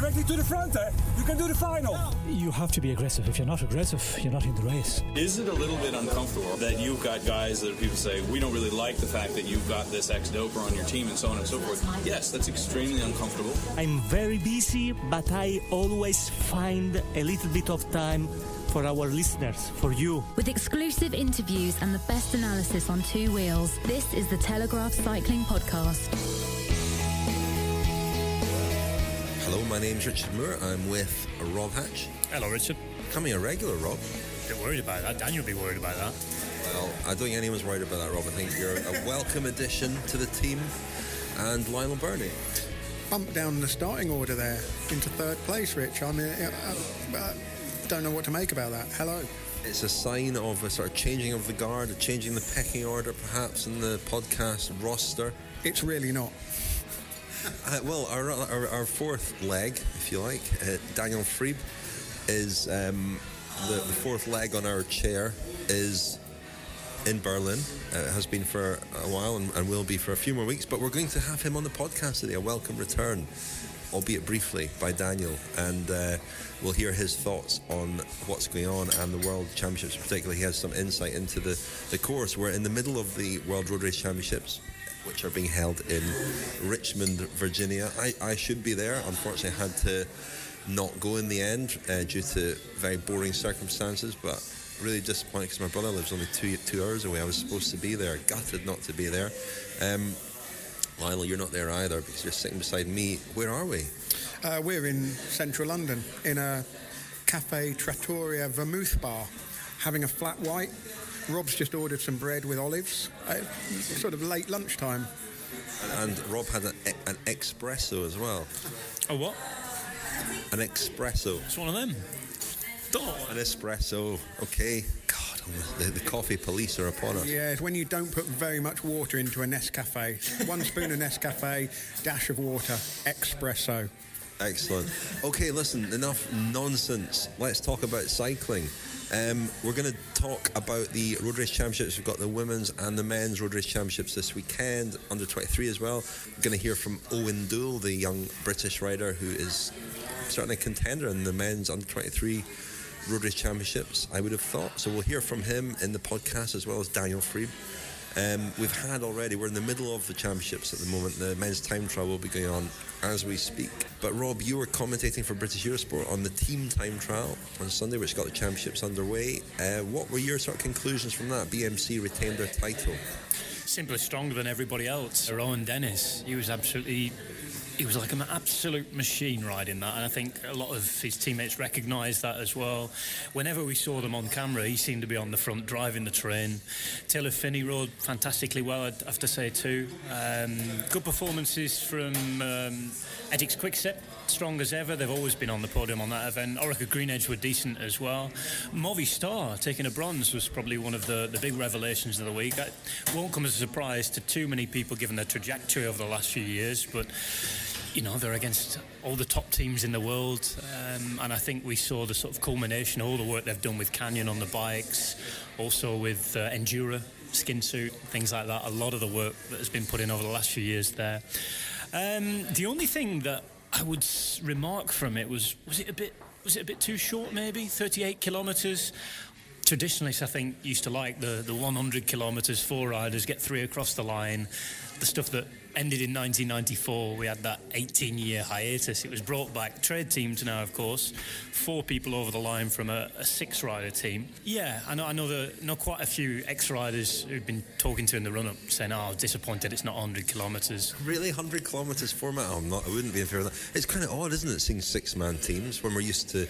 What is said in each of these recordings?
directly to the front, you can do the final. You have to be aggressive. If you're not aggressive, you're not in the race. Is it a little bit uncomfortable that you've got guys that people say, we don't really like the fact that you've got this ex-doper on your team and so on and so forth? Yes, that's extremely uncomfortable. I'm very busy, but I always find a little bit of time for our listeners, for you. With exclusive interviews and the best analysis on two wheels, this is the Telegraph Cycling Podcast. Hello, my name's Richard Moore. I'm with Rob Hatch. Hello, Richard. Becoming a regular, Rob. A bit worried about that. Daniel will be worried about that. Well, I don't think anyone's worried about that, Rob. I think you're a welcome addition to the team. And Lionel Birnie. Bump down the starting order there into third place, Rich. I mean, I don't know what to make about that. Hello. It's a sign of a sort of changing of the guard, a changing the pecking order, perhaps, in the podcast roster. It's really not. Well, our fourth leg, if you like, Daniel Friebe, is the fourth leg on our chair, is in Berlin. Has been for a while and will be for a few more weeks, but we're going to have him on the podcast today, a welcome return, albeit briefly, by Daniel, and we'll hear his thoughts on what's going on and the World Championships particularly. He has some insight into the course. We're in the middle of the World Road Race Championships, which are being held in Richmond, Virginia. I should be there. Unfortunately, I had to not go in the end due to very boring circumstances, but really disappointed because my brother lives only two hours away. I was supposed to be there. Gutted not to be there. Lionel, you're not there either because you're sitting beside me. Where are we? We're in central London in a Cafe Trattoria vermouth bar, having a flat white. Rob's just ordered some bread with olives. Sort of late lunchtime. And Rob had an espresso as well. A what? An espresso. It's one of them. An espresso. Okay. God, the coffee police are upon us. Yeah, it's when you don't put very much water into a Nescafe. 1 spoon of Nescafe, dash of water, espresso. Excellent. Okay, listen, enough nonsense. Let's talk about cycling. We're going to talk about the Road Race Championships. We've got the women's and the men's Road Race Championships this weekend, under 23 as well. We're going to hear from Owain Doull, the young British rider who is certainly a contender in the men's under 23 Road Race Championships, I would have thought. So we'll hear from him in the podcast, as well as Daniel Friebe. We're in the middle of the championships at the moment. The men's time trial will be going on as we speak. But Rob, you were commentating for British Eurosport on the team time trial on Sunday, which got the championships underway. What were your sort of conclusions from that? BMC retained their title. Simply stronger than everybody else. Owain Dennis, he was like an absolute machine riding that, and I think a lot of his teammates recognised that as well. Whenever we saw them on camera, he seemed to be on the front driving the train. Taylor Finney rode fantastically well, I'd have to say too. Good performances from Edix Quickstep, strong as ever. They've always been on the podium on that event. Orica Greenedge were decent as well. Movistar taking a bronze was probably one of the big revelations of the week. That won't come as a surprise to too many people given their trajectory over the last few years, but you know, they're against all the top teams in the world, and I think we saw the sort of culmination of all the work they've done with Canyon on the bikes, also with Endura, skin suit, things like that. A lot of the work that has been put in over the last few years there. The only thing that I would remark from it was it a bit too short, maybe 38 kilometres. Traditionalists, I think, used to like the 100 kilometres, 4 riders, get 3 across the line. The stuff that ended in 1994, we had that 18-year hiatus. It was brought back. Trade teams now, of course. 4 people over the line from a 6-rider team. Yeah, I know there are quite a few ex-riders who've been talking to in the run-up saying, disappointed it's not 100 kilometres. Really? 100 kilometres format? I wouldn't be in favour of that. It's kind of odd, isn't it, seeing 6-man teams when we're used to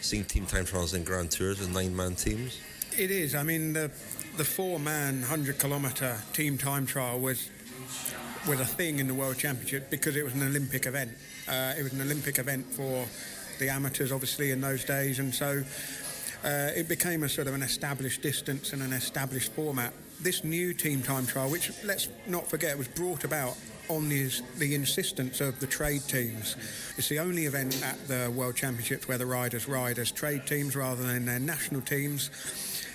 seeing team time trials in Grand Tours with 9-man teams? It is. I mean, the 4-man 100-kilometre team time trial was a thing in the World Championship because it was an Olympic event. It was an Olympic event for the amateurs, obviously, in those days, and so it became a sort of an established distance and an established format. This new team time trial, which, let's not forget, was brought about on the insistence of the trade teams. It's the only event at the World Championships where the riders ride as trade teams rather than their national teams.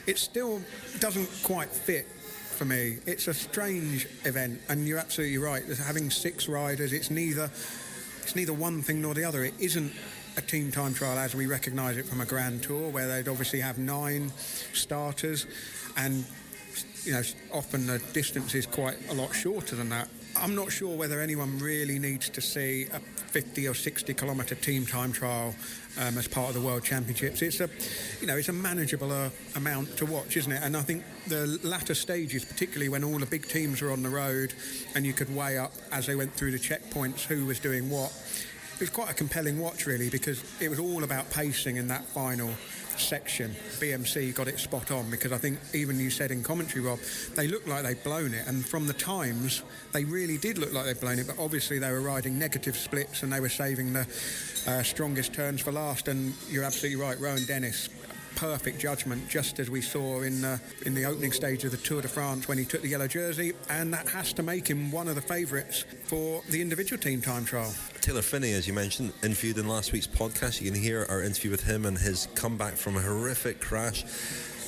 It still doesn't quite fit for me. It's a strange event, and you're absolutely right. Having 6 riders, it's neither it's neither one thing nor the other. It isn't a team time trial as we recognise it from a Grand Tour, where they'd obviously have 9 starters, and often the distance is quite a lot shorter than that. I'm not sure whether anyone really needs to see a 50 or 60 kilometre team time trial as part of the World Championships. It's a manageable amount to watch, isn't it? And I think the latter stages, particularly when all the big teams were on the road and you could weigh up as they went through the checkpoints who was doing what, it was quite a compelling watch, really, because it was all about pacing in that final section. BMC got it spot on, because I think even you said in commentary, Rob, they looked like they'd blown it, and from the times they really did look like they'd blown it, but obviously they were riding negative splits and they were saving the strongest turns for last. And you're absolutely right, Rowan Dennis, perfect judgment, just as we saw in the opening stage of the Tour de France when he took the yellow jersey, and that has to make him one of the favourites for the individual team time trial. Taylor Phinney, as you mentioned, interviewed in last week's podcast. You can hear our interview with him and his comeback from a horrific crash.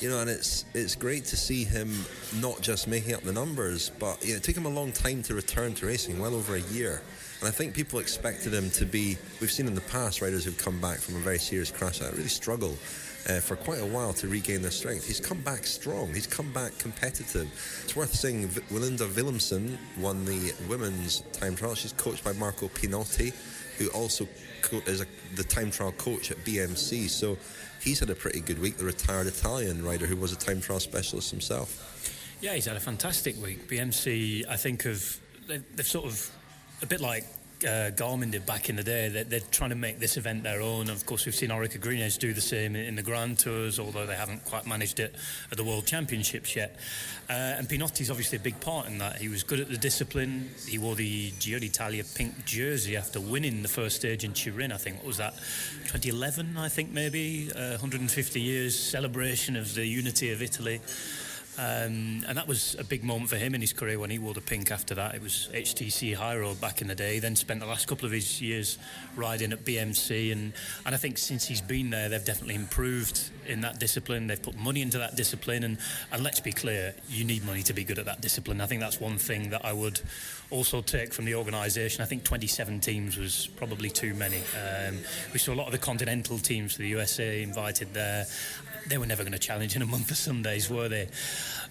And it's great to see him not just making up the numbers, but it took him a long time to return to racing, well over a year. And I think people expected him to be, we've seen in the past riders who've come back from a very serious crash that really struggle for quite a while to regain their strength. He's come back strong. He's come back competitive. It's worth saying Wilinda Willemsen won the women's time trial. She's coached by Marco Pinotti, who also is the time trial coach at BMC. So he's had a pretty good week, the retired Italian rider who was a time trial specialist himself. Yeah, he's had a fantastic week. BMC, I think, they've sort of, a bit like Garmin did back in the day, they're trying to make this event their own. Of course, we've seen Orica Greenedge do the same in the Grand Tours, although they haven't quite managed it at the World Championships yet. And Pinotti's obviously a big part in that. He was good at the discipline. He wore the Giro d'Italia pink jersey after winning the first stage in Turin, I think. What was that? 2011, I think, maybe? 150 years celebration of the unity of Italy. And that was a big moment for him in his career when he wore the pink after that. It was HTC High Road back in the day. He then spent the last couple of his years riding at BMC, and I think since he's been there, they've definitely improved in that discipline. They've put money into that discipline, and let's be clear, you need money to be good at that discipline. I think that's one thing that I would also take from the organisation. I think 27 teams was probably too many. We saw a lot of the continental teams for the USA invited there. They were never going to challenge in a month of Sundays, were they?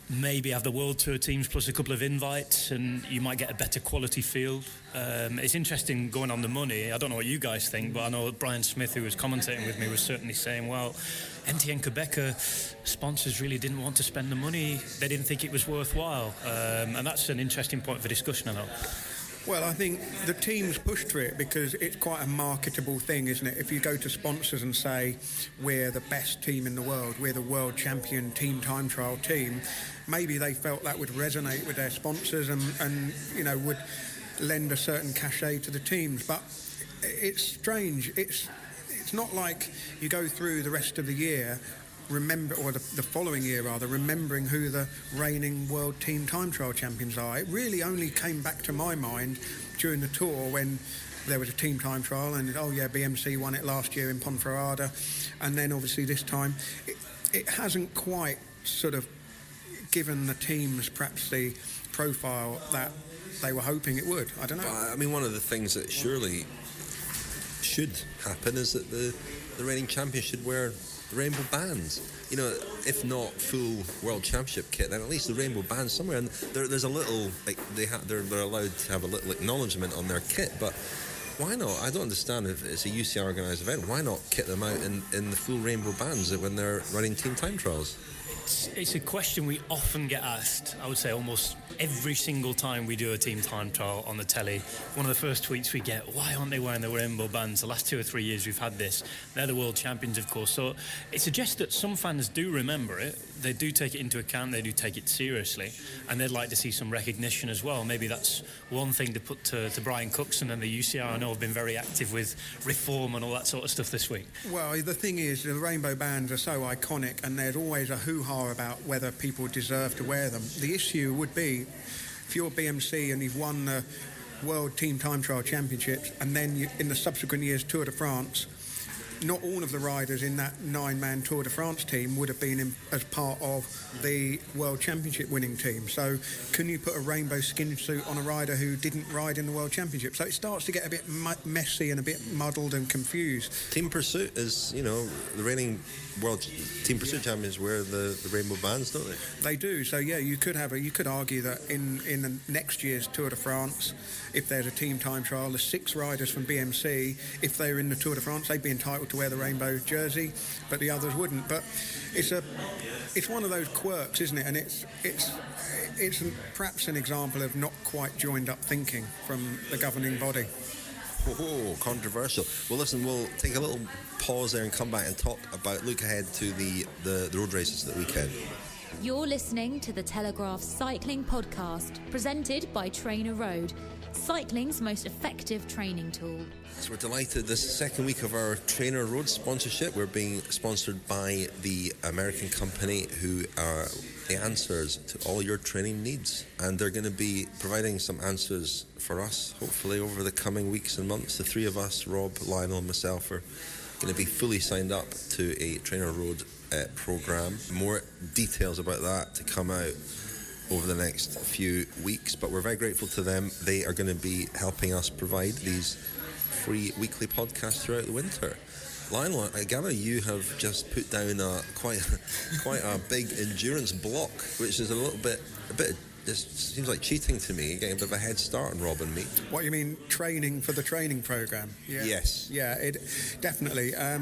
Maybe have the World Tour teams plus a couple of invites, and you might get a better quality field. It's interesting going on the money. I don't know what you guys think, but I know Brian Smith, who was commentating with me, was certainly saying, well, NTN Quebec sponsors really didn't want to spend the money. They didn't think it was worthwhile. And that's an interesting point for discussion, I know. Well, I think the teams pushed for it because it's quite a marketable thing, isn't it? If you go to sponsors and say, we're the best team in the world, we're the world champion team time trial team, maybe they felt that would resonate with their sponsors and would lend a certain cachet to the teams. But it's strange. It's not like you go through the rest of the year the following year remembering who the reigning world team time trial champions are. It really only came back to my mind during the tour when there was a team time trial and BMC won it last year in Ponferrada, and then obviously this time it hasn't quite sort of given the teams perhaps the profile that they were hoping it would. I don't know. I mean, one of the things that surely should happen is that the reigning champions should wear the rainbow bands. If not full world championship kit, then at least the rainbow bands somewhere. And there's a little, like they're allowed to have a little acknowledgement on their kit. But why not? I don't understand if it's a UCI organised event. Why not kit them out in the full rainbow bands when they're running team time trials? It's a question we often get asked. I would say almost every single time we do a team time trial on the telly. One of the first tweets we get, why aren't they wearing the rainbow bands? The last 2 or 3 years we've had this. They're the world champions, of course. So it suggests that some fans do remember it. They do take it into account. They do take it seriously. And they'd like to see some recognition as well. Maybe that's one thing to put to Brian Cookson and the UCI. I know have been very active with reform and all that sort of stuff this week. Well, the thing is, the rainbow bands are so iconic, and there's always a hoo-ha about whether people deserve to wear them. The issue would be, if you're BMC and you've won the World Team Time Trial Championships, and then in the subsequent years Tour de France, not all of the riders in that 9-man Tour de France team would have been as part of the World Championship winning team. So can you put a rainbow skin suit on a rider who didn't ride in the World Championship? So it starts to get a bit messy and a bit muddled and confused. Team Pursuit is, the reigning World Team Pursuit champions wear the rainbow bands, don't they? They do. So yeah, you could argue that in the next year's Tour de France, if there's a team time trial, the 6 riders from BMC, if they were in the Tour de France, they'd be entitled to wear the rainbow jersey, but the others wouldn't. But it's one of those quirks, isn't it? And it's perhaps an example of not quite joined up thinking from the governing body. Oh, controversial. Well, listen, we'll take a little pause there and come back and look ahead to the road races that weekend. You're listening to the Telegraph Cycling Podcast, presented by Trainer Road, cycling's most effective training tool. So we're delighted. This second week of our Trainer Road sponsorship. We're being sponsored by the American company who are the answers to all your training needs. And they're going to be providing some answers for us, hopefully, over the coming weeks and months. The 3 of us, Rob, Lionel and myself, are going to be fully signed up to a Trainer Road programme. More details about that to come out over the next few weeks, but we're very grateful to them. They are going to be helping us provide these free weekly podcasts throughout the winter. Lionel, I gather you have just put down quite a big endurance block, which is a bit. This seems like cheating to me, getting a bit of a head start on Rob and me. What, you mean training for the training programme? Yeah. Yes. Yeah, it definitely. I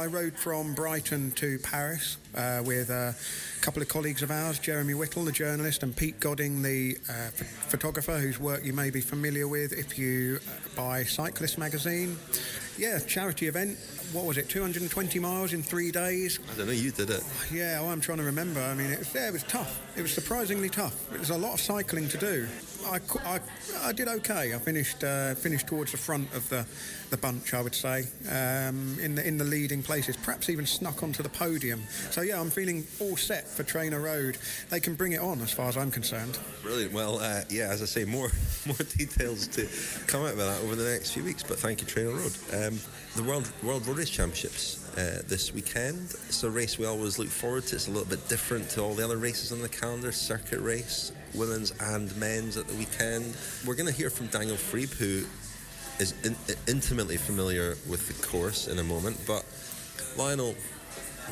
rode from Brighton to Paris with a couple of colleagues of ours, Jeremy Whittle, the journalist, and Pete Godding, the photographer, whose work you may be familiar with if you buy Cyclist magazine. Yeah, charity event. What was it, 220 miles in 3 days? I don't know, you did it. Yeah, well, I'm trying to remember. I mean, it was tough. It was surprisingly tough. It was a lot of cycling to do. I did okay. I finished towards the front of the bunch, I would say, in the leading places, perhaps even snuck onto the podium. So yeah, I'm feeling all set for Trainer Road. They can bring it on as far as I'm concerned. Brilliant. Well, as I say, more details to come out about that over the next few weeks, but thank you, Trainer Road. The World Road Race Championships this weekend. It's a race we always look forward to. It's a little bit different to all the other races on the calendar. Circuit race, women's and men's at the weekend. We're going to hear from Daniel Friebe, who is intimately familiar with the course in a moment. But Lionel,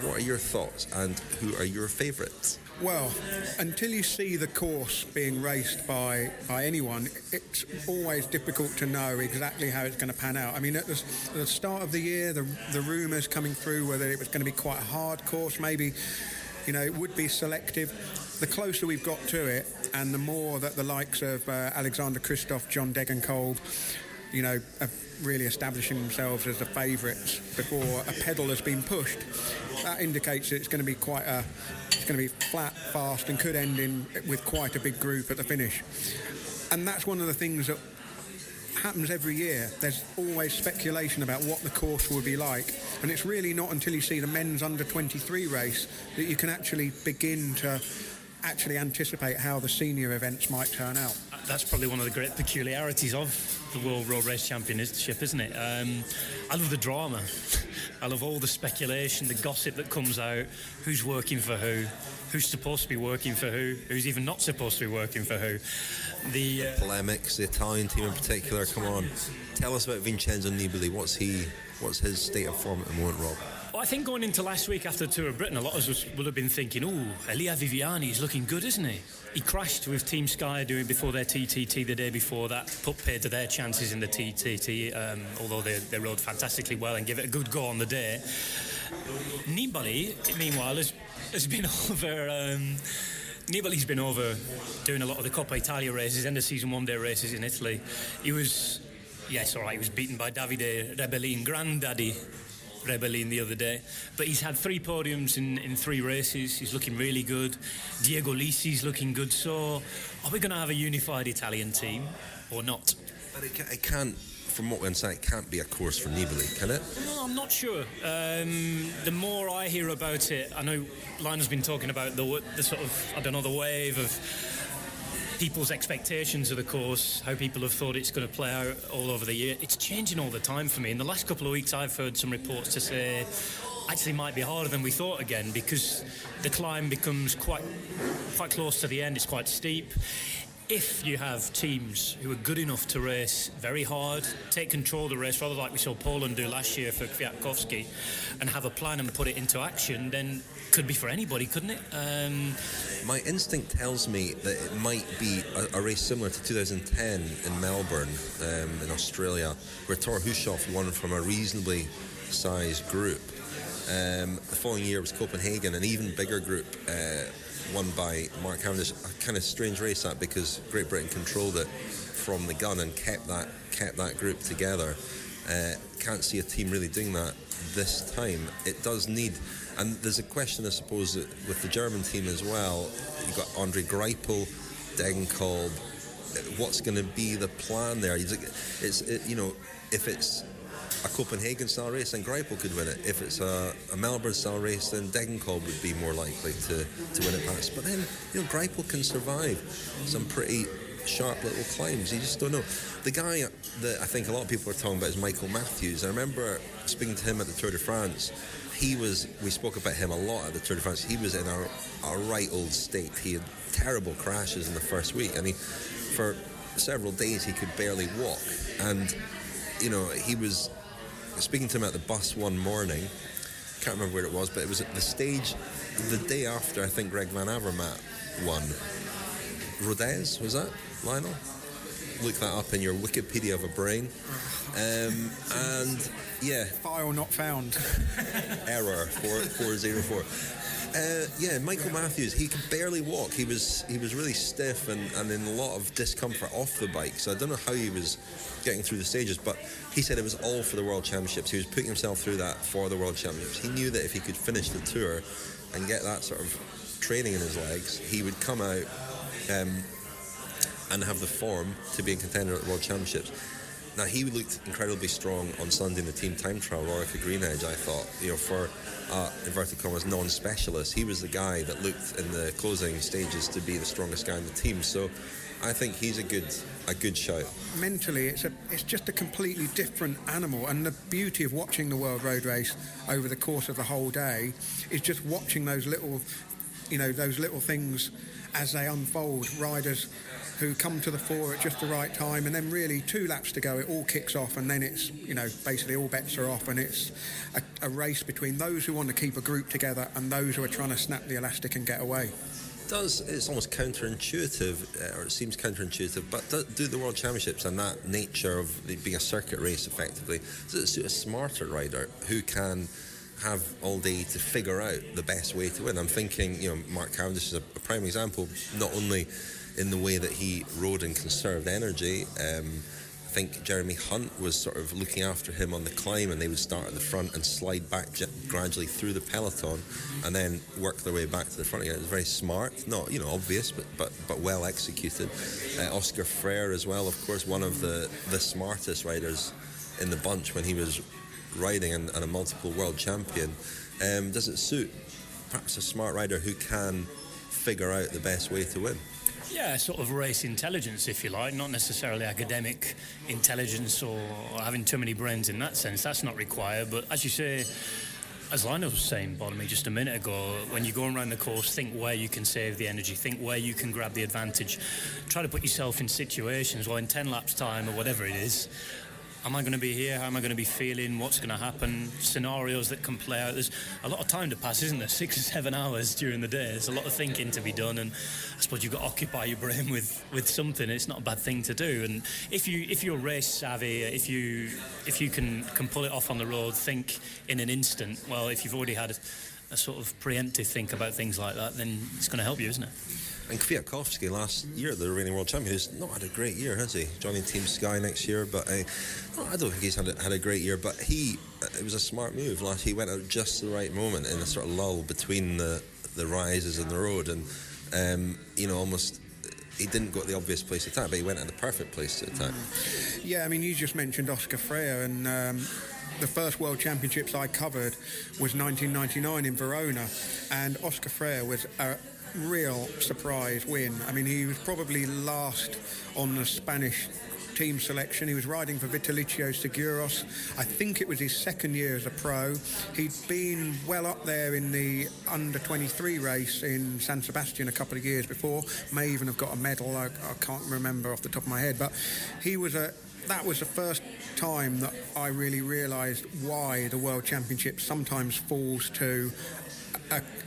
what are your thoughts and who are your favourites? Well, until you see the course being raced by anyone, it's always difficult to know exactly how it's going to pan out. I mean, at the start of the year, the rumours coming through whether it was going to be quite a hard course, maybe, it would be selective. The closer we've got to it, and the more that the likes of Alexander Kristoff, John Degenkolb, are really establishing themselves as the favourites before a pedal has been pushed, that indicates that it's going to be it's going to be flat, fast, and could end with quite a big group at the finish. And that's one of the things that happens every year. There's always speculation about what the course will be like, and it's really not until you see the men's under-23 race that you can actually begin to actually anticipate how the senior events might turn out. That's probably one of the great peculiarities of the World Road Race Championship, isn't it? I love the drama. I love all the speculation, the gossip that comes out, who's working for who's supposed to be working for who's even not supposed to be working for who. The polemics, the Italian team in particular, come on. Tell us about Vincenzo Nibali. What's his state of form at the moment, Rob? Well, I think going into last week after the Tour of Britain, a lot of us would have been thinking, Elia Viviani is looking good, isn't he? He crashed with Team Sky before their TTT the day before that, put paid to their chances in the TTT, although they rode fantastically well and gave it a good go on the day. Nibali, meanwhile, has been over... Nibali's been over doing a lot of the Coppa Italia races and the season one-day races in Italy. He was beaten by Davide Rebellin, Granddaddy Rebellin the other day, but he's had 3 podiums in 3 races. He's looking really good. Diego Lisi's looking good. So are we going to have a unified Italian team or not? But it can't, from what we understand, it can't be a course for Nibali, can it? No, I'm not sure. The more I hear about it, I know Lionel's been talking about the sort of, the wave of people's expectations of the course, how people have thought it's going to play out all over the year. It's changing all the time for me. In the last couple of weeks, I've heard some reports to say actually might be harder than we thought again, because the climb becomes quite close to the end. It's quite steep. If you have teams who are good enough to race very hard, take control of the race, rather like we saw Poland do last year for Kwiatkowski, and have a plan and put it into action, then it could be for anybody, couldn't it? My instinct tells me that it might be a race similar to 2010 in Melbourne, in Australia, where Thor Hushoff won from a reasonably sized group. The following year was Copenhagen, an even bigger group, won by Mark Cavendish. A kind of strange race that, because Great Britain controlled it from the gun and kept that group together. Can't see a team really doing that this time. It does need, and there's a question I suppose with the German team as well. You've got Andre Greipel, Degenkolb. What's going to be the plan there? If it's a Copenhagen style race, then Greipel could win it. If it's a Melbourne style race, then Degenkolb would be more likely to win it past. But then, Greipel can survive some pretty sharp little climbs. You just don't know. The guy that I think a lot of people are talking about is Michael Matthews. I remember speaking to him at the Tour de France. We spoke about him a lot at the Tour de France. He was in a right old state. He had terrible crashes in the first week, and for several days he could barely walk. And he was speaking to him at the bus one morning. Can't remember where it was, but it was at the stage the day after I think Greg Van Avermaet won. Rodez, was that, Lionel? Look that up in your Wikipedia of a brain. And yeah, file not found. Error 404. Michael Matthews, he could barely walk. He was really stiff and in a lot of discomfort off the bike. So I don't know how he was getting through the stages, but he said it was all for the World Championships. He was putting himself through that for the World Championships. He knew that if he could finish the Tour and get that sort of training in his legs, he would come out and have the form to be a contender at the World Championships. Now, he looked incredibly strong on Sunday in the team time trial, Rorica Greenedge, I thought. For inverted commas, non-specialist, he was the guy that looked in the closing stages to be the strongest guy in the team. So I think he's a good shout. Mentally, it's just a completely different animal, and the beauty of watching the World Road Race over the course of the whole day is just watching those little things as they unfold. Riders who come to the fore at just the right time, and then really 2 laps to go, it all kicks off, and then it's, basically all bets are off, and it's a race between those who want to keep a group together and those who are trying to snap the elastic and get away. It's almost counterintuitive, or it seems counterintuitive, but do the World Championships and that nature of it being a circuit race effectively, does it suit a smarter rider who can have all day to figure out the best way to win? I'm thinking, Mark Cavendish is a prime example, not only in the way that he rode and conserved energy. I think Jeremy Hunt was sort of looking after him on the climb, and they would start at the front and slide back gradually through the peloton and then work their way back to the front again. It was very smart, not obvious, but well executed. Oscar Freire as well, of course, one of the smartest riders in the bunch when he was riding, and a multiple world champion. Does it suit perhaps a smart rider who can figure out the best way to win? Yeah, sort of race intelligence, if you like, not necessarily academic intelligence or having too many brains in that sense. That's not required. But as you say, as Lionel was saying, Birnie, just a minute ago, when you're going around the course, think where you can save the energy, think where you can grab the advantage. Try to put yourself in situations where in 10 laps time or whatever it is, am I going to be here? How am I going to be feeling? What's going to happen? Scenarios that can play out. There's a lot of time to pass, isn't there? 6 or 7 hours during the day. There's a lot of thinking to be done, and I suppose you've got to occupy your brain with something. It's not a bad thing to do. And if you're race savvy, if you can pull it off on the road, think in an instant. Well, if you've already had a sort of preemptive think about things like that, then it's going to help you, isn't it? And Kwiatkowski last year, the reigning world champion, has not had a great year, has he? Joining Team Sky next year, but I don't think he's had a great year. But it was a smart move last. He went out just the right moment in a sort of lull between the rises and the road, and almost he didn't go to the obvious place to attack, but he went at the perfect place to attack. Yeah, I mean, you just mentioned Oscar Freire, and the first World Championships I covered was 1999 in Verona, and Oscar Freire was real surprise win. I mean, he was probably last on the Spanish team selection. He was riding for Vitalicio Seguros. I think it was his second year as a pro. He'd been well up there in the under-23 race in San Sebastian a couple of years before. May even have got a medal. I can't remember off the top of my head. But that was the first time that I really realised why the World Championship sometimes falls to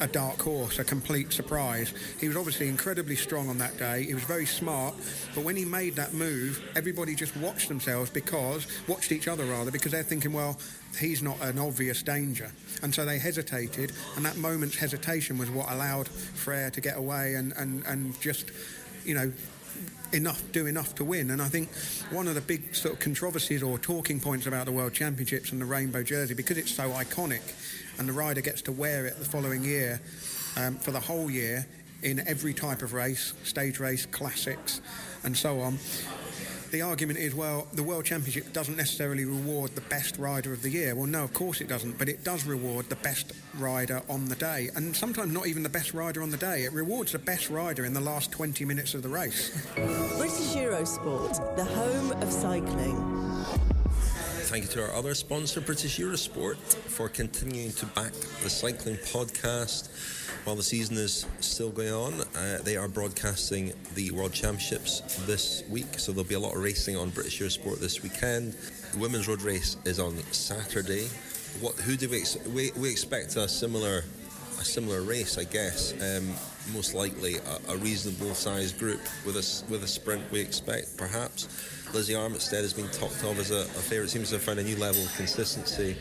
a dark horse, a complete surprise. He was obviously incredibly strong on that day. He was very smart, but when he made that move, everybody just watched each other because they're thinking, well, he's not an obvious danger. And so they hesitated, and that moment's hesitation was what allowed Frère to get away and just, do enough to win. And I think one of the big sort of controversies or talking points about the World Championships and the rainbow jersey, because it's so iconic and the rider gets to wear it the following year for the whole year in every type of race, stage race, classics and so on. The argument is, well, the World Championship doesn't necessarily reward the best rider of the year. Well, no, of course it doesn't, but it does reward the best rider on the day. And sometimes not even the best rider on the day. It rewards the best rider in the last 20 minutes of the race. British Eurosport, the home of cycling. Thank you to our other sponsor, British Eurosport, for continuing to back the cycling podcast while the season is still going on. They are broadcasting the World Championships this week, so there'll be a lot of racing on British Eurosport this weekend. The women's road race is on Saturday. Who do we expect a similar race, I guess. Most likely a reasonable sized group with a sprint, we expect, perhaps. Lizzie Armitstead has been talked of as a favourite. Seems to have found a new level of consistency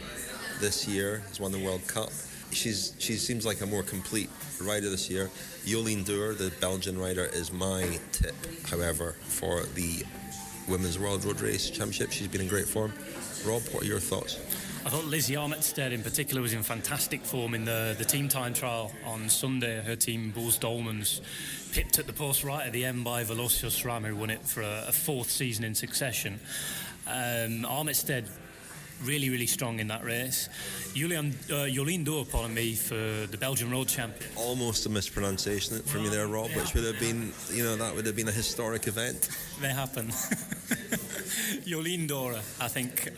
this year. Has won the World Cup. She seems like a more complete rider this year. Owain Doull, the Belgian rider, is my tip, however, for the Women's World Road Race Championship. She's been in great form. Rob, what are your thoughts? I thought Lizzie Armitstead in particular was in fantastic form in the team time trial on Sunday. Her team, Bulls Dolmans, pipped at the post right at the end by Velocio SRAM, who won it for a fourth season in succession. Armitstead really, really strong in that race. Owain Doull, pardon me, for the Belgian road champion. Almost a mispronunciation from you there, Rob, yeah. Which would have been, that would have been a historic event. They happen. Owain Doull, I think,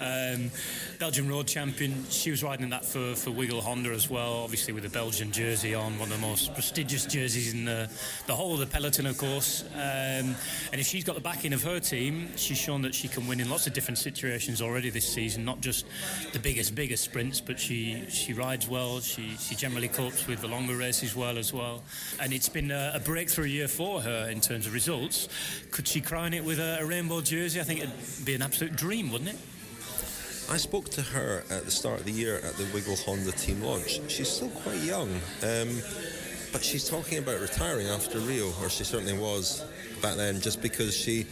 Belgian road champion. She was riding that for Wiggle Honda as well, obviously with the Belgian jersey on, one of the most prestigious jerseys in the whole of the peloton, of course. And if she's got the backing of her team, she's shown that she can win in lots of different situations already this season, not just the biggest sprints, but she rides well. She generally copes with the longer races well as well. And it's been a breakthrough year for her in terms of results. Could she crown it with a rainbow jersey? I think it'd be an absolute dream, wouldn't it? I spoke to her at the start of the year at the Wiggle Honda team launch. She's still quite young, but she's talking about retiring after Rio, or she certainly was back then, just because she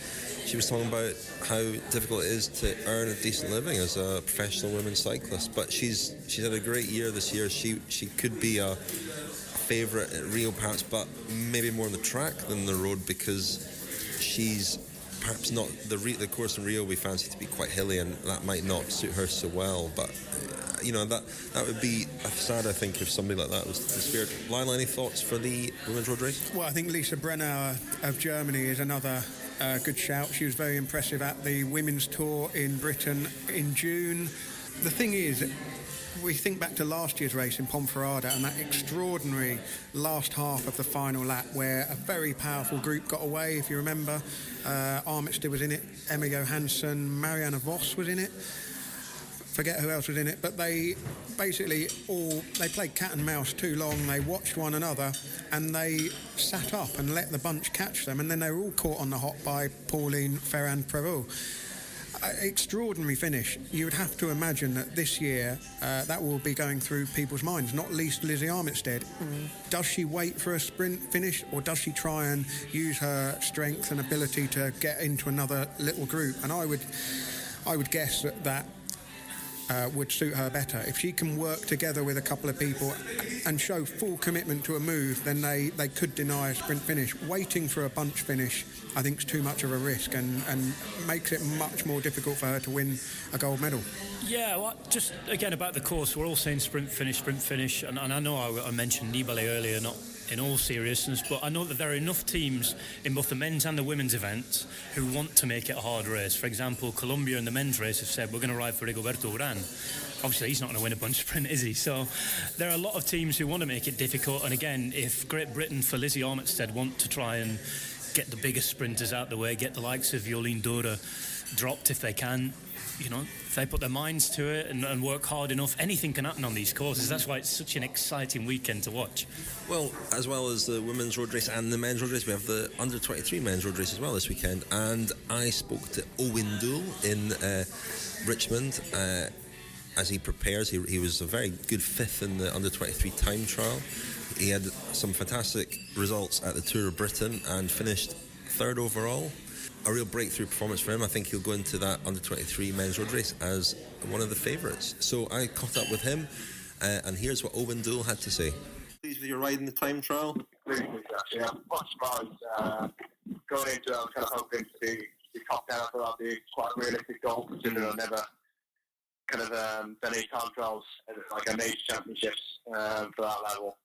was talking about how difficult it is to earn a decent living as a professional women's cyclist. But she's had a great year this year. She could be a favourite at Rio perhaps, but maybe more on the track than the road, because she's perhaps not the course in Rio we fancy to be quite hilly, and that might not suit her so well. But that would be sad, I think, if somebody like that was spared. Lionel, any thoughts for the women's road race? Well, I think Lisa Brennauer of Germany is another good shout. She was very impressive at the women's tour in Britain in June. The thing is, we think back to last year's race in Ponferrada and that extraordinary last half of the final lap where a very powerful group got away, if you remember. Armitstead was in it, Emma Johansson, Marianne Vos was in it. Forget who else was in it, but they basically they played cat and mouse too long. They watched one another and they sat up and let the bunch catch them, and then they were all caught on the hop by Pauline Ferrand-Prévot. Extraordinary finish. You would have to imagine that this year that will be going through people's minds, not least Lizzie Armitstead. Does she wait for a sprint finish, or does she try and use her strength and ability to get into another little group? And I would guess that would suit her better. If she can work together with a couple of people and show full commitment to a move, then they could deny a sprint finish. Waiting for a bunch finish, I think, is too much of a risk and makes it much more difficult for her to win a gold medal. Yeah, well, just again about the course, we're all saying sprint finish, and I know I mentioned Nibali earlier, not in all seriousness, but I know that there are enough teams in both the men's and the women's events who want to make it a hard race. For example, Colombia in the men's race have said, we're going to ride for Rigoberto Urán. Obviously, he's not going to win a bunch sprint, is he? So there are a lot of teams who want to make it difficult. And again, if Great Britain for Lizzie Armitstead want to try and get the biggest sprinters out the way, get the likes of Jolien Dora dropped if they can, you know, if they put their minds to it and work hard enough, anything can happen on these courses. That's why it's such an exciting weekend to watch. Well as the women's road race and the men's road race, we have the under-23 men's road race as well this weekend. And I spoke to Owain Doull in Richmond as he prepares. He was a very good fifth in the under-23 time trial. He had some fantastic results at the Tour of Britain and finished third overall. A real breakthrough performance for him. I think he'll go into that under-23 men's road race as one of the favourites. So I caught up with him, and here's what Owain Doull had to say. Pleased with your ride in the time trial? Really pleased, actually. I'm quite surprised. Going into it, I was kind of hoping to be top 10. I thought that'd be quite a realistic goal, considering I've never kind of done any time trials like a major championships for that level.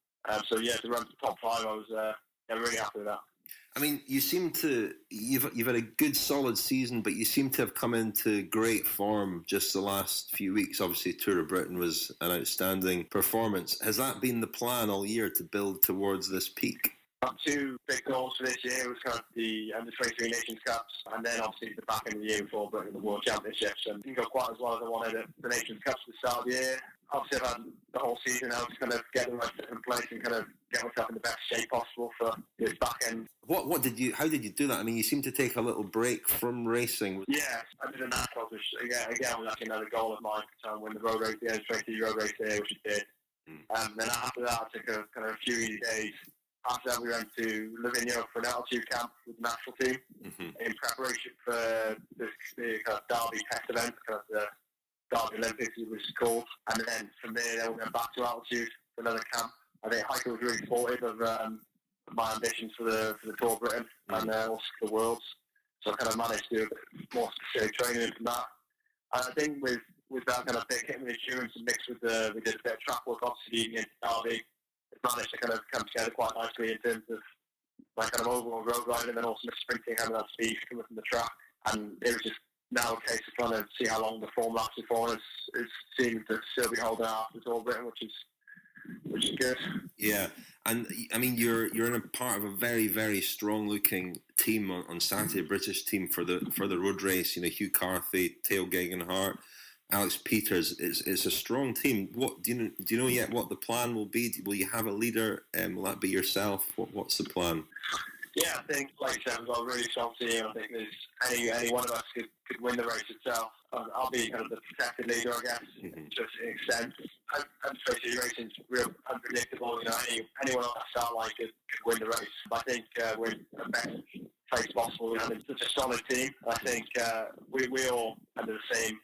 So yeah, to run to the top 5, I was really happy with that. I mean, you seem to you've had a good solid season, but you seem to have come into great form just the last few weeks. Obviously, Tour of Britain was an outstanding performance. Has that been the plan all year, to build towards this peak? Got 2 big goals for this year. It was kind of the under-23 Nations Cups, and then obviously the back end of the year before Britain, the World Championships. And didn't go quite as well as I wanted at the Nations Cups at the start of the year. Obviously, I've had the whole season now to kind of get the right stuff in place and kind of get myself in the best shape possible for this back end. How did you do that? I mean, you seem to take a little break from racing. Yeah, I did a NASCAR, which again was actually another goal of mine to try and win the road race, the under-23 road race here, which I did. And then after that, I took a kind of a few easy days. After that, we went to Livigno for an altitude camp with the national team in preparation for the kind of Derby test event, kind of the Derby Olympics, it was called. And then from there, we went back to altitude for another camp. I think Heiko was really supportive of my ambitions for the Tour of Britain and also the Worlds. So I kind of managed to do a bit more specific training from that. And I think with that kind of big hitting the endurance and mixed with we did a bit of track work, obviously, in Derby. It managed to kind of come together quite nicely in terms of my kind of overall road riding and then also sprinting, having that speed coming from the track. And it was just now a case of trying to see how long the form lasted for, and it seemed to still be holding out after Tour of Britain, which is good. Yeah, and I mean you're in a part of a very, very strong looking team on Saturday, a British team for the road race. You know, Hugh Carthy, Geoghegan, Hart, Alex Peters. It's a strong team. What do you know yet? What the plan will be? Will you have a leader? Will that be yourself? What's the plan? Yeah, I think, like I said, we've got a really strong team. I think there's any one of us could win the race itself. I'll be kind of the protected leader, I guess, just to an extent. And especially racing's real unpredictable. You know, anyone on that start line could win the race. But I think we're in the best place possible. We have such a solid team. I think we all under the same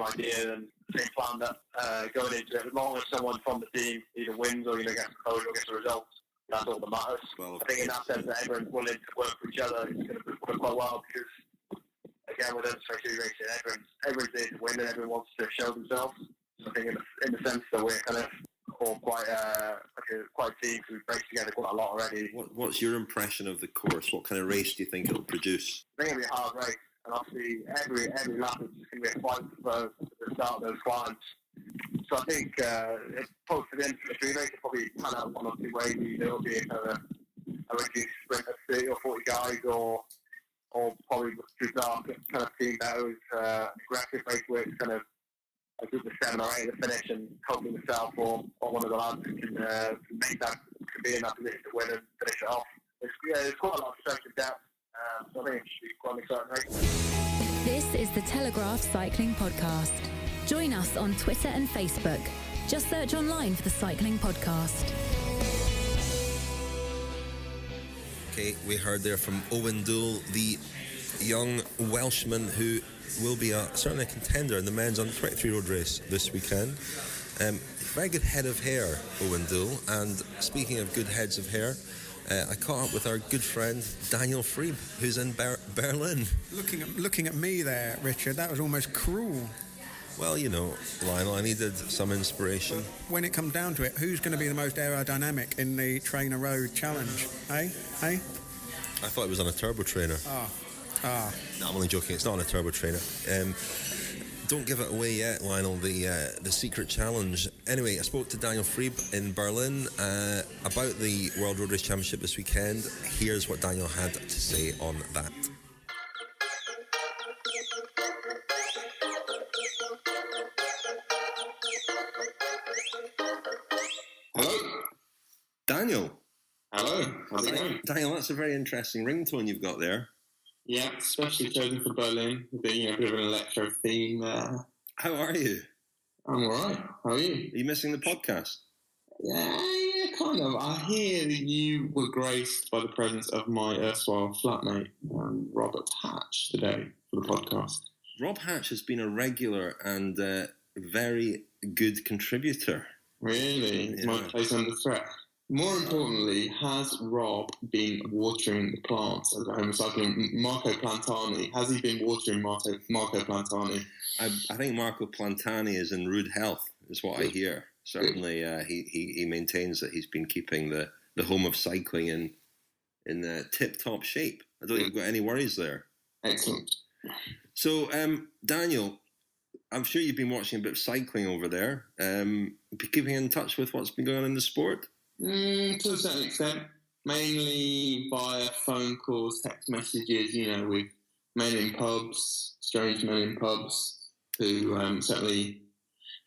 idea and same plan that going into it. As long as someone from the team either wins or gets the podium or gets the results, that's all that matters. Well, I think in that sense that everyone's willing to work for each other. It's going to work quite well because, again, with especially racing, everyone's there to win and everyone wants to show themselves. So I think in the sense that we're kind of all quite a team, because we've raced together quite a lot already. What's your impression of the course? What kind of race do you think it'll produce? I think it'll be a hard race, and obviously every lap is just going to be a fight for the start of those climbs. So I think post the entry race will probably pan out one or two ways. It'll be a kind of a reduced sprint of 30 or 40 guys, or probably through dark kind of team that was aggressive race where it's kind of a group of 7 or 8 to finish, and hoping myself or one of the lads can make that, could be in that position to win and finish it off. There's quite a lot of strength and depth, so I think it should be quite an exciting race. This is the Telegraph Cycling Podcast. Join us on Twitter and Facebook. Just search online for the Cycling Podcast. Okay, we heard there from Owain Doull, the young Welshman who will be certainly a contender in the men's under-23 road race this weekend. Very good head of hair, Owain Doull. And speaking of good heads of hair, I caught up with our good friend Daniel Friebe, who's in Berlin. Looking at me there, Richard, that was almost cruel. Well, Lionel, I needed some inspiration. When it comes down to it, who's going to be the most aerodynamic in the Trainer Road Challenge? Eh? I thought it was on a turbo trainer. No, I'm only joking. It's not on a turbo trainer. Don't give it away yet, Lionel, the secret challenge. Anyway, I spoke to Daniel Friebe in Berlin about the World Road Race Championship this weekend. Here's what Daniel had to say on that. Hello? Daniel. Hello. How's it going? Daniel, that's a very interesting ringtone you've got there. Yeah, especially chosen for Berlin, being a bit of an electro theme. How are you? I'm alright. How are you? Are you missing the podcast? Yeah, kind of. I hear that you were graced by the presence of my erstwhile flatmate, Robert Hatch, today for the podcast. Rob Hatch has been a regular and very good contributor. Really? Yeah. My place under threat. More importantly, has Rob been watering the plants at the home of cycling? Marco Plantani, has he been watering Marco Plantani? I think Marco Plantani is in rude health, is what I hear. Certainly, he maintains that he's been keeping the home of cycling in tip-top shape. I don't think you've got any worries there. Excellent. So, Daniel, I'm sure you've been watching a bit of cycling over there. Keeping in touch with what's been going on in the sport? To a certain extent, mainly via phone calls, text messages, with men in pubs, strange men in pubs, who certainly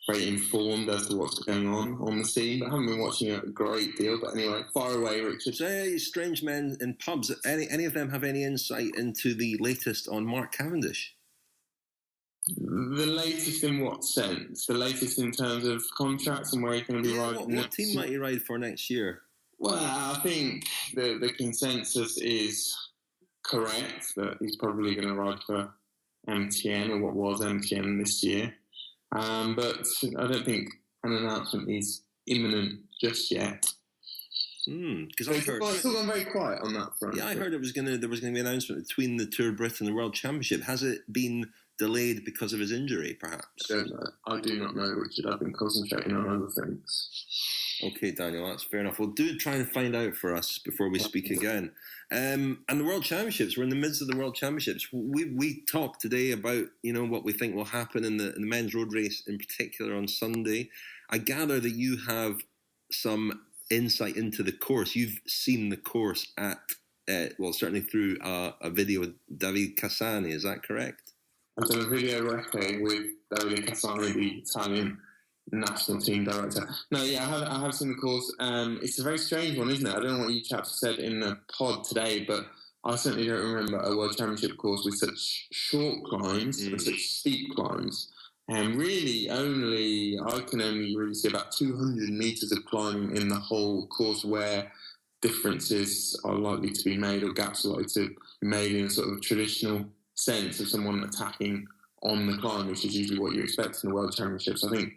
very informed as to what's going on the scene, but haven't been watching it a great deal. But anyway, far away, Richard. Say, strange men in pubs, any of them have any insight into the latest on Mark Cavendish? The latest in what sense? The latest in terms of contracts and where he's going to be riding What team might he ride for next year? Well, I think the consensus is correct that he's probably going to ride for MTN, or what was MTN this year. But I don't think an announcement is imminent just yet. Because it's still gone very quiet on that front. Yeah, I heard there was going to be an announcement between the Tour of Britain and the World Championship. Has it been delayed because of his injury, perhaps? I don't know. I do not know, Richard. I've been concentrating on other things. Okay, Daniel, that's fair enough. Well, do try and find out for us before we speak again. And the World Championships, we're in the midst of the World Championships. We talked today about, what we think will happen in the men's road race in particular on Sunday. I gather that you have some insight into the course. You've seen the course at, certainly through a video with Davies Cassani, is that correct? I've done a video record with Davies Cassani, the Italian national team director. No, yeah, I have seen the course. It's a very strange one, isn't it? I don't know what you chaps said in the pod today, but I certainly don't remember a World Championship course with such short climbs and such steep climbs. And really, I can only really see about 200 metres of climbing in the whole course where differences are likely to be made or gaps are likely to be made in a sort of traditional sense of someone attacking on the climb, which is usually what you expect in the World Championships, I think.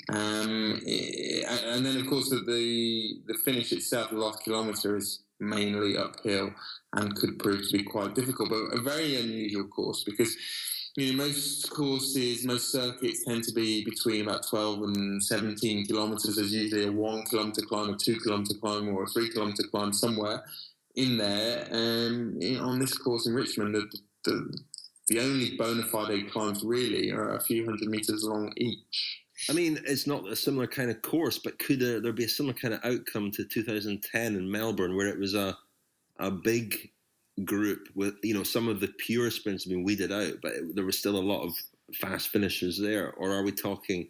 And then, of course, the finish itself, the last kilometre, is mainly uphill and could prove to be quite difficult, but a very unusual course because most courses, most circuits tend to be between about 12 and 17 kilometres. There's usually a 1 kilometre climb, a 2 kilometre climb, or a 3 kilometre climb somewhere in there. On this course in Richmond, the only bona fide climbs really are a few hundred metres long each. I mean, it's not a similar kind of course, but could there be a similar kind of outcome to 2010 in Melbourne, where it was a big group with, some of the pure sprints have been weeded out, but there was still a lot of fast finishes there? Or are we talking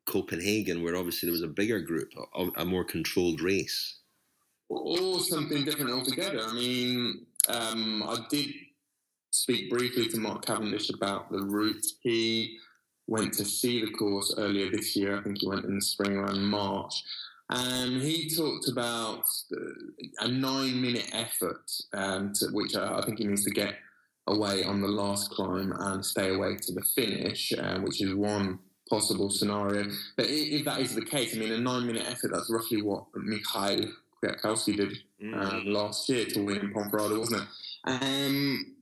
Copenhagen, where obviously there was a bigger group, a more controlled race? Or something different altogether. I mean, I did speak briefly to Mark Cavendish about the route. He went to see the course earlier this year. I think he went in the spring around March. And he talked about a 9-minute effort, which I think he needs to get away on the last climb and stay away to the finish, which is one possible scenario. But if that is the case, I mean, a 9-minute effort, that's roughly what Michael Kwiatkowski did last year to win Ponferrada, wasn't it?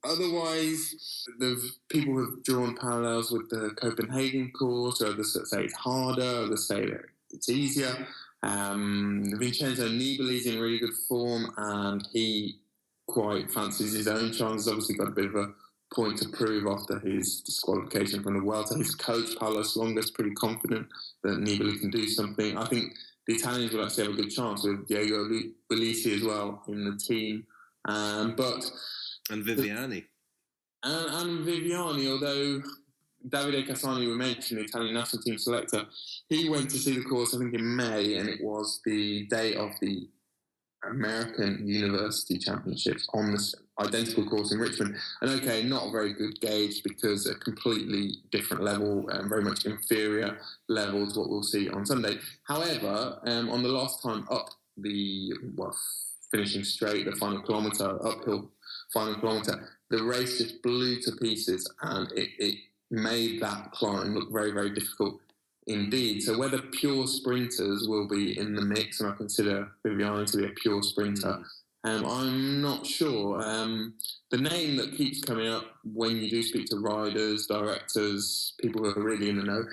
Otherwise, the people have drawn parallels with the Copenhagen course. Others say it's harder, others say that it's easier. Vincenzo Nibali's in really good form, and he quite fancies his own chances. Obviously got a bit of a point to prove after his disqualification from the Vuelta. His coach, Paolo Slonga's pretty confident that Nibali can do something. I think the Italians will actually have a good chance with Diego Ulissi as well in the team. And Viviani. And Viviani, although Davide Cassani, we mentioned, the Italian national team selector, he went to see the course, I think, in May, and it was the day of the American University Championships on this identical course in Richmond. And okay, not a very good gauge because a completely different level, very much inferior level to what we'll see on Sunday. However, on the last time up the, finishing straight, the final kilometre, uphill final kilometre, the race just blew to pieces, and it made that climb look very, very difficult indeed. So whether pure sprinters will be in the mix, and I consider Viviani to be a pure sprinter, I'm not sure. The name that keeps coming up when you do speak to riders, directors, people who are really in the know,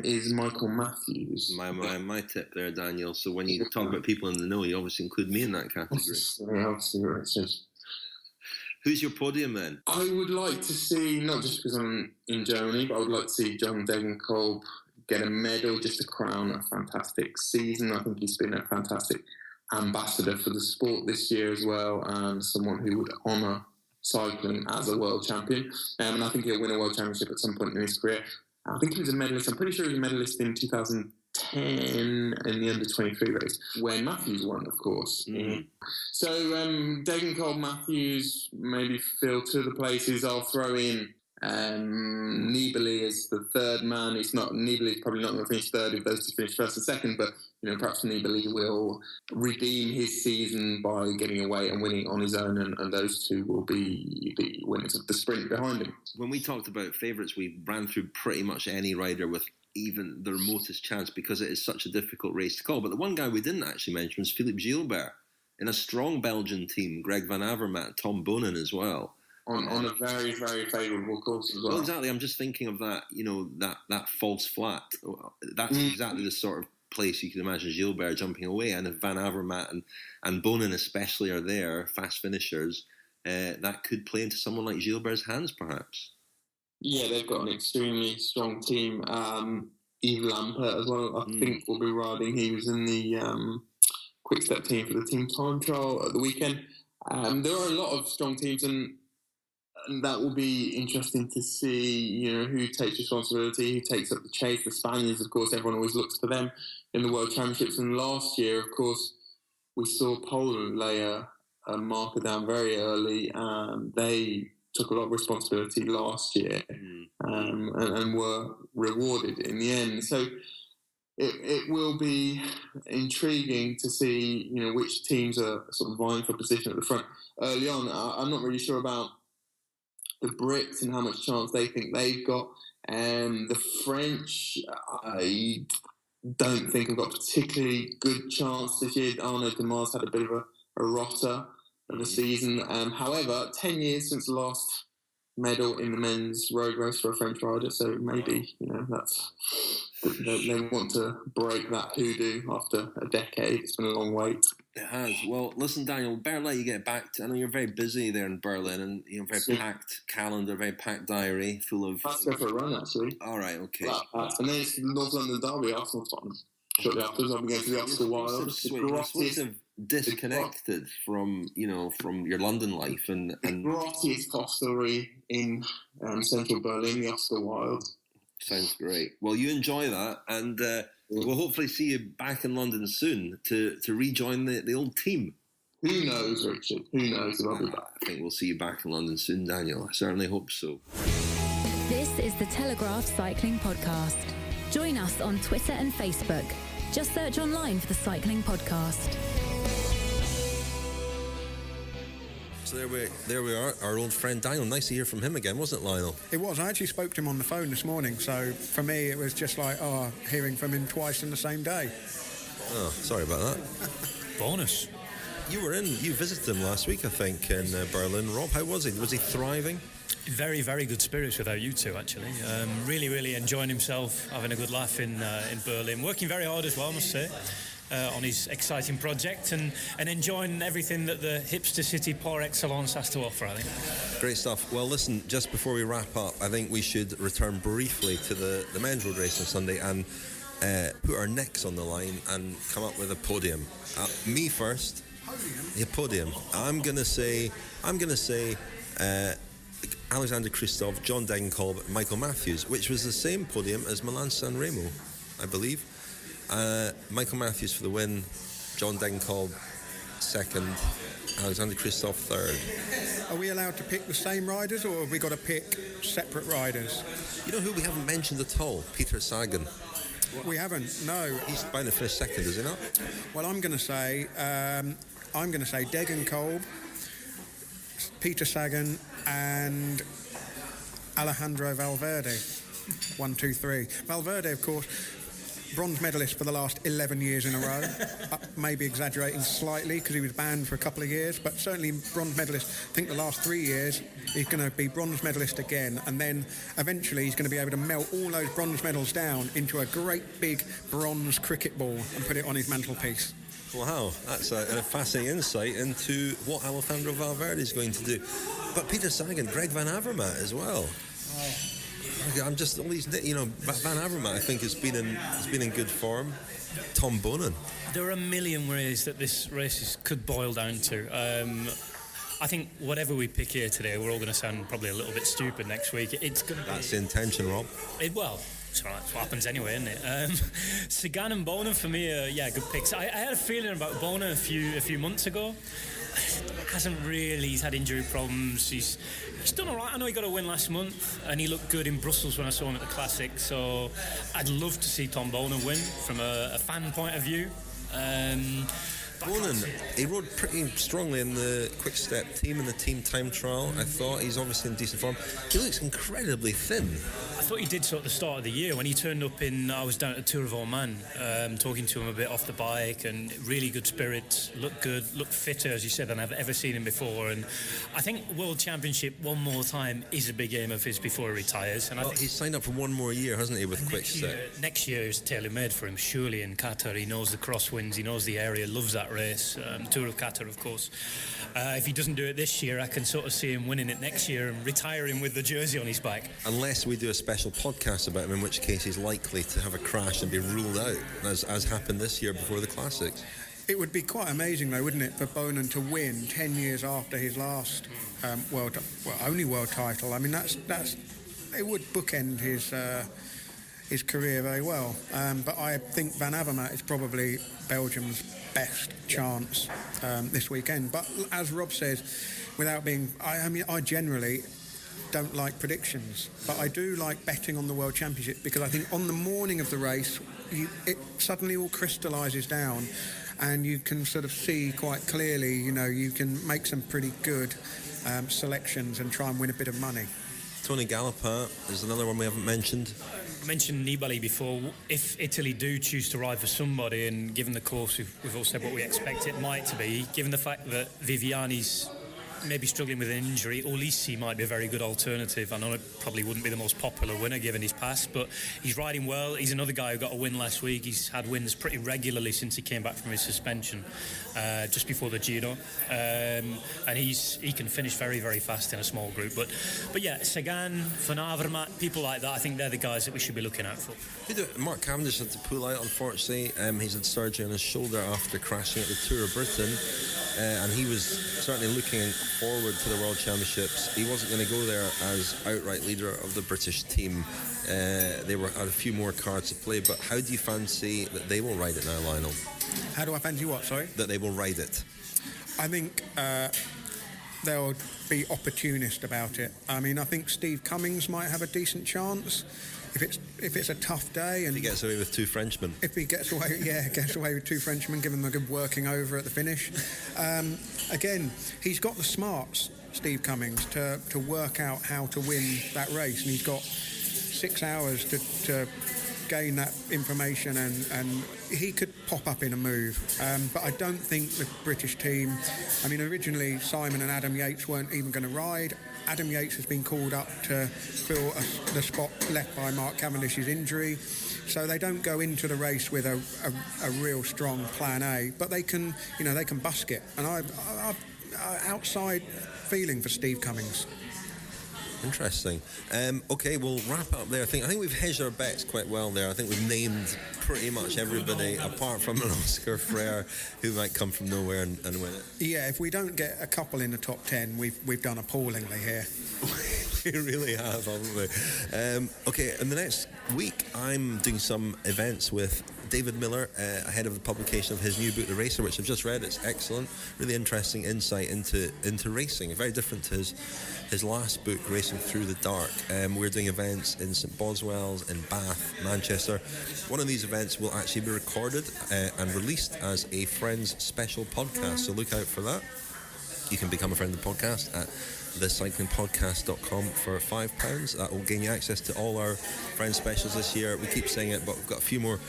is Michael Matthews. My tip there, Daniel. So when you talk about people in the know, you obviously include me in that category. Obviously, Who's your podium then? I would like to see, not just because I'm in Germany, but I would like to see John Degenkolb get a medal just to crown a fantastic season. I think he's been a fantastic ambassador for the sport this year as well, and someone who would honour cycling as a world champion. And I think he'll win a world championship at some point in his career. I think he was a medalist. I'm pretty sure he was a medalist in 2010 in the under-23 race, when Matthews won, of course. So Degenkolb, Matthews, maybe fill two of the places. I'll throw in Nibali as the third man. Nibali's probably not going to finish third if those two finish first and second, but perhaps Nibali will redeem his season by getting away and winning on his own, and those two will be the winners of the sprint behind him. When we talked about favourites, we ran through pretty much any rider with even the remotest chance, because it is such a difficult race to call. But the one guy we didn't actually mention was Philippe Gilbert in a strong Belgian team, Greg Van Avermaet, Tom Bonin as well. On a very, very favourable course as well. Well, exactly. I'm just thinking of that, that false flat. That's exactly the sort of place you can imagine Gilbert jumping away. And if Van Avermaet and Bonin especially are there, fast finishers, that could play into someone like Gilbert's hands, perhaps. Yeah, they've got an extremely strong team. Yves Lampert as well, I think, will be riding. He was in the quick step team for the team time trial at the weekend. There are a lot of strong teams, and that will be interesting to see, who takes responsibility, who takes up the chase. The Spaniards, of course, everyone always looks to them in the World Championships. And last year, of course, we saw Poland lay a marker down very early, and they took a lot of responsibility last year and were rewarded in the end. So it will be intriguing to see, which teams are sort of vying for position at the front early on. I'm not really sure about the Brits and how much chance they think they've got. The French, I don't think have got a particularly good chance this year. Arnaud Demar's had a bit of a rotter of a season. However, 10 years since the last medal in the men's road race for a French rider, so maybe, that's... They want to break that hoodoo after a decade. It's been a long wait. It has. Well, listen, Daniel, better let you get back to... I know you're very busy there in Berlin, and very packed calendar, very packed diary, full of... Let's go for a run, actually. All right, okay. And then it's the North London Derby, Arsenal Tottenham. Shortly afterwards, I'll be going to the Oscar Wilde. You're sort of disconnected from your London life. And the grottiest hostelry in central Berlin, the Oscar Wilde. Sounds great. Well, you enjoy that, and we'll hopefully see you back in London soon to rejoin the old team. Who knows, Richard? Who knows if I'll be back? I think we'll see you back in London soon, Daniel. I certainly hope so. This is the Telegraph Cycling Podcast. Join us on Twitter and Facebook. Just search online for the Cycling Podcast. So there we are, our old friend Daniel. Nice to hear from him again, wasn't it, Lionel? It was. I actually spoke to him on the phone this morning, so for me it was just like, hearing from him twice in the same day. Oh, sorry about that. bonus. You visited him last week, I think, in Berlin. Rob, how was he? Was he thriving? Very, very good spirits without you two, actually. Really, really enjoying himself, having a good laugh in Berlin. Working very hard as well, I must say, on his exciting project and enjoying everything that the hipster city par excellence has to offer, I think. Great stuff. Well, listen, just before we wrap up, I think we should return briefly to the men's road race on Sunday and put our necks on the line and come up with a podium. Me first. Yeah, podium. I'm gonna say Alexander Kristoff, John Degenkolb, Michael Matthews, which was the same podium as Milan-San Remo, I believe. Michael Matthews for the win, John Degenkolb second, Alexander Kristoff third. Are we allowed to pick the same riders, or have we got to pick separate riders? You know who we haven't mentioned at all? Peter Sagan. We haven't. No. He's bound to finish second, is he not? Well, I'm going to say Degenkolb, Peter Sagan, and Alejandro Valverde. 1, 2, 3. Valverde, of course, bronze medalist for the last 11 years in a row. Maybe exaggerating slightly because he was banned for a couple of years, but certainly bronze medalist. I think the last 3 years he's going to be bronze medalist again, and then eventually he's going to be able to melt all those bronze medals down into a great big bronze cricket ball and put it on his mantelpiece. Wow, that's a fascinating insight into what Alejandro Valverde is going to do. But Peter Sagan, Greg Van Avermaet as well. I'm just all these, Van Avermaet I think has been in good form. Tom Bonan. There are a million ways that this race could boil down to. I think whatever we pick here today, we're all going to sound probably a little bit stupid next week. It's going to be... That's the intention, Rob. It's all right, that's what happens anyway, isn't it? Sagan and Bonan for me are, good picks. I had a feeling about Bonan a few months ago. He's had injury problems. He's done all right. I know he got a win last month, and he looked good in Brussels when I saw him at the Classic. So I'd love to see Tom Bonan win from a fan point of view. Bonan, he rode pretty strongly in the quick step team in the team time trial. I thought he's obviously in decent form. He looks incredibly thin. I thought he did so at the start of the year when he turned up I was down at Tour of Oman, talking to him a bit off the bike, and really good spirits, looked good, looked fitter, as you said, than I've ever seen him before. And I think World Championship one more time is a big aim of his before he retires. And I think he's signed up for one more year, hasn't he, with quick step? Next year is tailor-made for him, surely, in Qatar. He knows the crosswinds, he knows the area, loves that race. Tour of Qatar, of course. If he doesn't do it this year, I can sort of see him winning it next year and retiring with the jersey on his back. Unless we do a special podcast about him, in which case he's likely to have a crash and be ruled out, as happened this year before the Classics. It would be quite amazing, though, wouldn't it, for Bonan to win 10 years after his last only world title. I mean, that's it would bookend his career very well. But I think Van Avermaet is probably Belgium's best chance this weekend. But as Rob says, I generally don't like predictions, but I do like betting on the World Championship, because I think on the morning of the race it suddenly all crystallises down and you can sort of see quite clearly, you can make some pretty good selections and try and win a bit of money. Tony Galopin is another one we haven't mentioned. I mentioned Nibali before. If Italy do choose to ride for somebody, and given the course we've all said what we expect it might to be, given the fact that Viviani's maybe struggling with an injury, Ulissi might be a very good alternative. I know it probably wouldn't be the most popular winner given his past, but he's riding well. He's another guy who got a win last week. He's had wins pretty regularly since he came back from his suspension just before the Giro, and he can finish very, very fast in a small group. But yeah, Sagan, Van Avermaet, people like that, I think they're the guys that we should be looking out for. Mark Cavendish had to pull out, unfortunately. He's had surgery on his shoulder after crashing at the Tour of Britain, and he was certainly looking forward to the World Championships. He wasn't going to go there as outright leader of the British team. They had a few more cards to play, but how do you fancy that they will ride it now, Lionel? How do I fancy what, sorry? That they will ride it. I think they'll be opportunist about it. I mean, I think Steve Cummings might have a decent chance if it's a tough day, and he gets away with two Frenchmen. If he gets away with two Frenchmen, give him a good working over at the finish. Again, he's got the smarts, Steve Cummings, to work out how to win that race, and he's got 6 hours to gain that information, and he could pop up in a move. But I don't think the British team... I mean, originally Simon and Adam Yates weren't even going to ride. Adam Yates has been called up to fill the spot left by Mark Cavendish's injury. So they don't go into the race with a real strong plan A, but they can busk it. And I outside feeling for Steve Cummings. Interesting. Okay, we'll wrap up there. I think we've hedged our bets quite well there. I think we've named pretty much everybody apart from an Oscar Freire who might come from nowhere and win it. Yeah, if we don't get a couple in the top 10, we've done appallingly here. We really have, haven't we? Okay, in the next week, I'm doing some events with David Miller ahead of the publication of his new book, The Racer, which I've just read. It's excellent, really interesting insight into racing, very different to his last book, Racing Through the Dark. We're doing events in St Boswells, in Bath, Manchester. One of these events will actually be recorded and released as a Friends special podcast, so look out for that. You can become a friend of the podcast at thecyclingpodcast.com for £5. That will gain you access to all our Friends specials this year. We keep saying it, but we've got a few more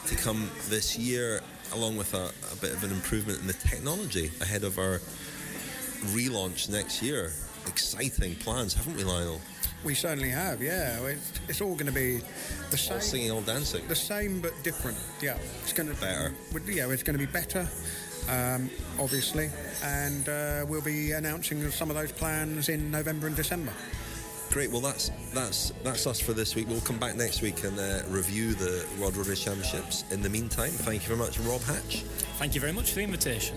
to come this year, along with a bit of an improvement in the technology ahead of our relaunch next year. Exciting plans, haven't we, Lionel? We certainly have, yeah. It's all going to be the same. All singing, all dancing. The same but different, yeah. It's going to be better. Yeah, it's going to be better, obviously, and we'll be announcing some of those plans in November and December. Great, well that's us for this week. We'll come back next week and review the World Road Race Championships. In the meantime, thank you very much, Rob Hatch. Thank you very much for the invitation.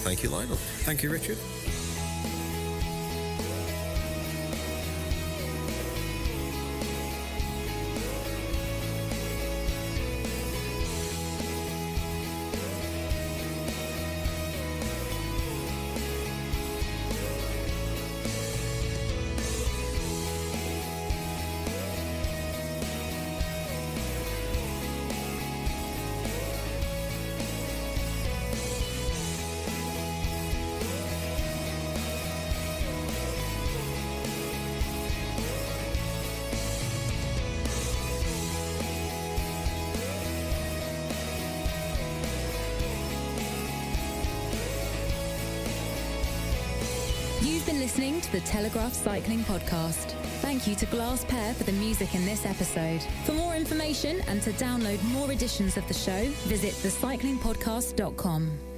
Thank you, Lionel. Thank you, Richard. You've been listening to the Telegraph Cycling Podcast. Thank you to Glass Pear for the music in this episode. For more information and to download more editions of the show, visit thecyclingpodcast.com.